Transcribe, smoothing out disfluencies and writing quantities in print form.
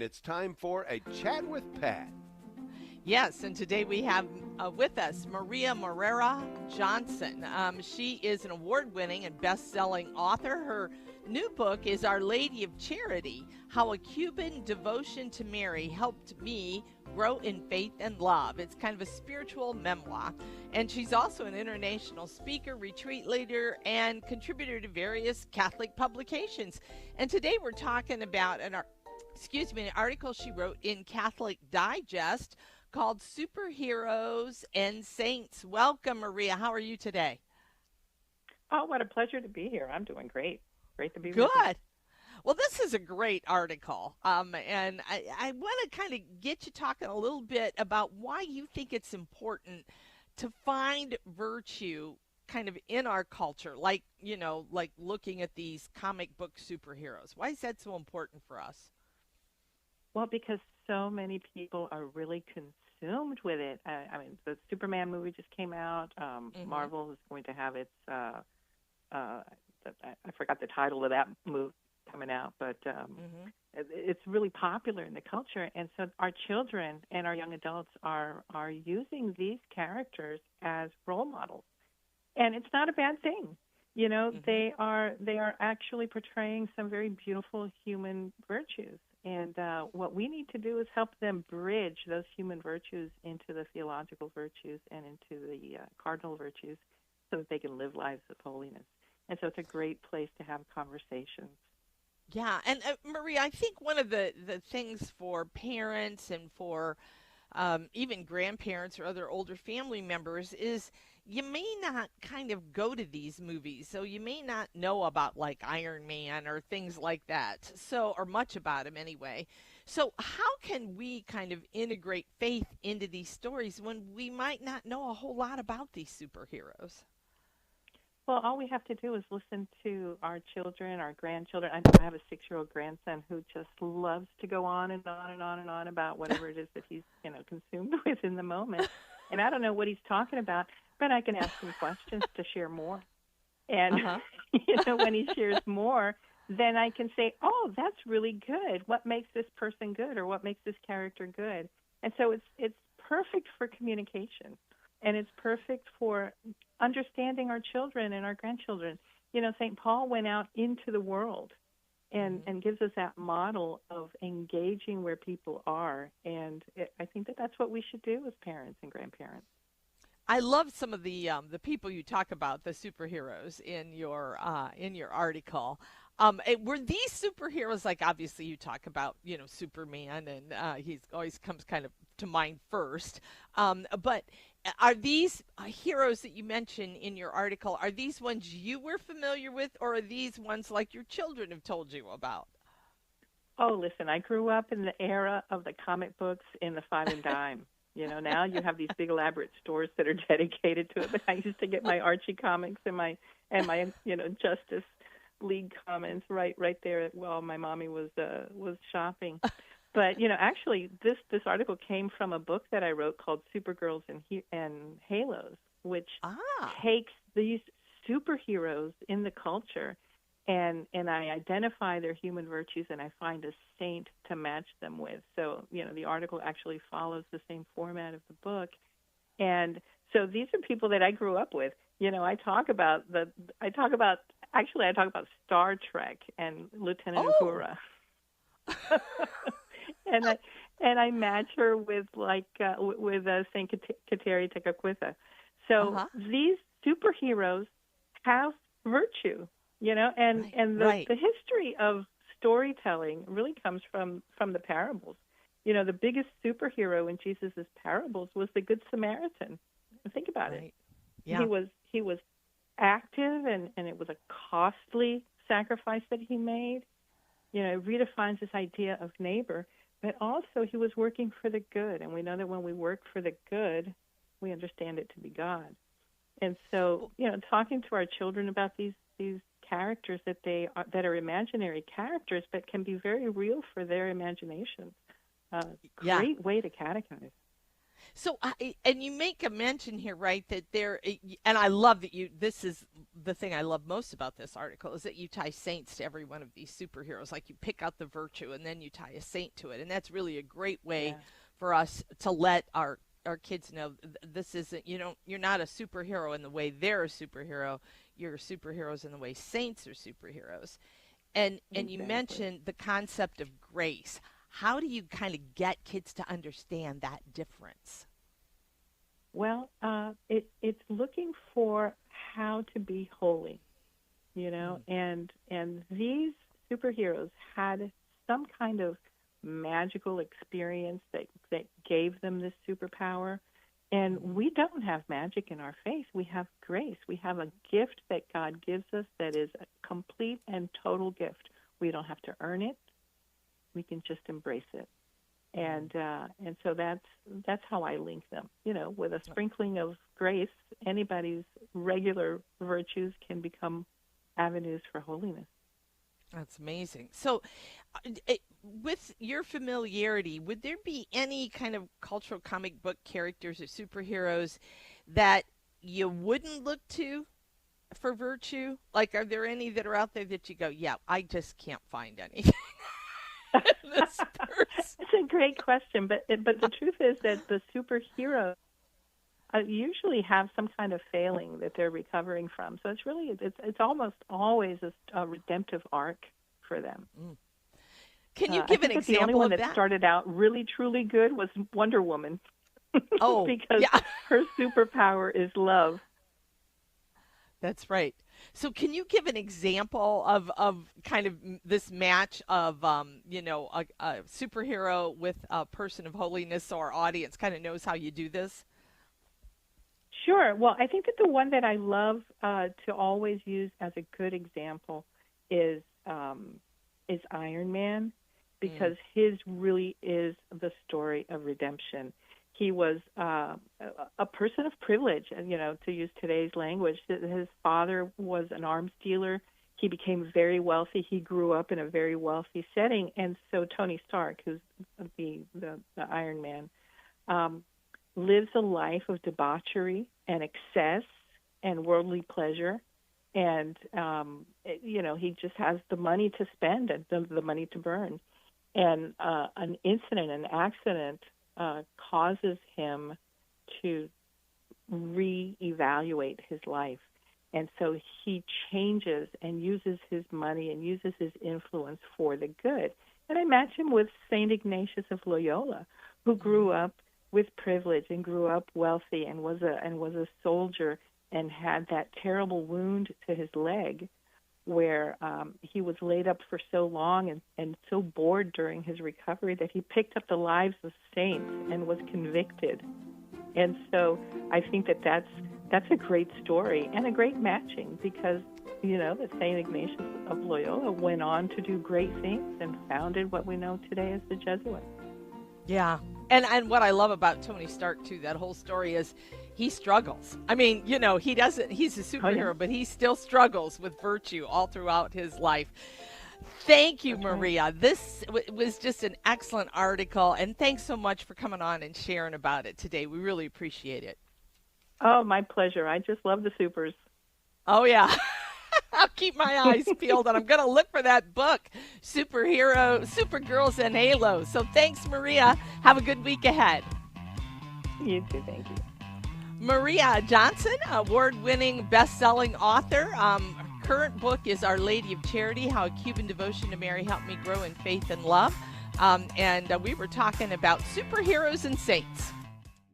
It's time for a chat with Pat. Yes, and today we have with us Maria Morera Johnson. She is an award winning and best selling author. Her new book is Our Lady of Charity: How a Cuban Devotion to Mary Helped Me Grow in Faith and Love. It's kind of a spiritual memoir. And she's also an international speaker, retreat leader, and contributor to various Catholic publications. And today we're talking about an article she wrote in Catholic Digest called Superheroes and Saints. Welcome, Maria. How are you today? Oh, what a pleasure to be here. I'm doing great. Great to be with you. Good. Well, this is a great article. And I want to kind of get you talking a little bit about why you think it's important to find virtue kind of in our culture, like looking at these comic book superheroes. Why is that so important for us? Well, because so many people are really consumed with it. I mean, the Superman movie just came out. Mm-hmm. Marvel is going to have its, I forgot the title of that movie coming out, but Mm-hmm. it's really popular in the culture. And so our children and our young adults are using these characters as role models. And it's not a bad thing. You know, Mm-hmm. they are actually portraying some very beautiful human virtues. And what we need to do is help them bridge those human virtues into the theological virtues and into the cardinal virtues so that they can live lives of holiness. And so it's a great place to have conversations. Yeah, and Maria, I think one of the things for parents and for even grandparents or other older family members is you may not kind of go to these movies, so you may not know about like Iron Man or things like that, so or much about him anyway. So how can we kind of integrate faith into these stories when we might not know a whole lot about these superheroes? Well, all we have to do is listen to our children, our grandchildren. I have a 6-year-old grandson who just loves to go on and on and on and on about whatever it is that he's, consumed with in the moment. And I don't know what he's talking about, but I can ask him questions to share more. And Uh-huh. when he shares more, then I can say, "Oh, that's really good. What makes this person good, or what makes this character good?" And so it's perfect for communication, and it's perfect for understanding our children and our grandchildren. You know, St. Paul went out into the world and Mhm. and gives us that model of engaging where people are, and I think that that's what we should do as parents and grandparents. I love some of the people you talk about, the superheroes in your article. Were these superheroes like obviously you talk about Superman and he's always comes kind of to mind first. But are these heroes that you mention in your article? Are these ones you were familiar with, or are these ones like your children have told you about? Oh, listen, I grew up in the era of the comic books in the five and dime. You know, now you have these big elaborate stores that are dedicated to it. But I used to get my Archie comics and my Justice League comics right there while my mommy was shopping. But actually, this article came from a book that I wrote called Supergirls and Halos, which Ah. takes these superheroes in the culture and I identify their human virtues and I find a saint to match them with. So, the article actually follows the same format of the book. And so these are people that I grew up with. I talk about Star Trek and Lieutenant Oh. Uhura. and I and I match her with Saint Kateri Tekakwitha. So Uh-huh. these superheroes have virtue, and Right. and the Right. the history of storytelling really comes from the parables. The biggest superhero in Jesus's parables was the Good Samaritan. Think about it. Right. He Yeah. was he was active, and it was a costly sacrifice that he made. It redefines this idea of neighbor, but also he was working for the good. And we know that when we work for the good, we understand it to be God. And so, Well, talking to our children about these characters that are imaginary characters, but can be very real for their imaginations. yeah. Great way to catechize. So, and you make a mention here, right, that and I love that this is the thing I love most about this article, is that you tie saints to every one of these superheroes. Like you pick out the virtue and then you tie a saint to it. And that's really a great way Yeah. for us to let our kids know this isn't, you're not a superhero in the way they're a superhero. You're superheroes in the way saints are superheroes. And you Exactly. mentioned the concept of grace. How do you kind of get kids to understand that difference? Well, it's looking for how to be holy, Mm. and these superheroes had some kind of magical experience that gave them this superpower. And Mhm. we don't have magic in our faith. We have grace. We have a gift that God gives us that is a complete and total gift. We don't have to earn it. We can just embrace it. Mm. And so that's how I link them. With a sprinkling of grace, anybody's regular virtues can become avenues for holiness. That's amazing. So, with your familiarity, would there be any kind of cultural comic book characters or superheroes that you wouldn't look to for virtue? Like, are there any that are out there that you go, yeah, I just can't find any in this person? It's a great question, but the truth is that the superheroes usually have some kind of failing that they're recovering from. So it's almost always a redemptive arc for them. Mm. Can you I give an think that the only example one of that that? started out really truly good was Wonder Woman Oh, because yeah. her superpower is love. That's right. So can you give an example of kind of this match of a superhero with a person of holiness, so our audience kind of knows how you do this? Sure. Well, I think that the one that I love to always use as a good example is Iron Man, Mm. because his really is the story of redemption. He was a person of privilege, and to use today's language, his father was an arms dealer. He became very wealthy. He grew up in a very wealthy setting, and so Tony Stark, who's the Iron Man, um, lives a life of debauchery and excess and worldly pleasure. And, he just has the money to spend and the money to burn. And an accident causes him to reevaluate his life. And so he changes and uses his money and uses his influence for the good. And I match him with St. Ignatius of Loyola, who grew Mm. up with privilege and grew up wealthy and was a soldier and had that terrible wound to his leg where he was laid up for so long and so bored during his recovery that he picked up the lives of saints and was convicted. And so I think that that's a great story and a great matching because, that St. Ignatius of Loyola went on to do great things and founded what we know today as the Jesuits. Yeah. And what I love about Tony Stark too, that whole story is he struggles. I mean, he doesn't he's a Oh, yeah, superhero, but he still struggles with virtue all throughout his life. Thank you, that's right. Maria. This was just an excellent article, and thanks so much for coming on and sharing about it today. We really appreciate it. Oh, my pleasure. I just love the supers. Oh, yeah. I'll keep my eyes peeled, and I'm going to look for that book, Supergirls and Halo. So thanks, Maria. Have a good week ahead. You too. Thank you. Maria Johnson, award-winning best-selling author. Current book is Our Lady of Charity, How a Cuban Devotion to Mary Helped Me Grow in Faith and Love. And we were talking about superheroes and saints.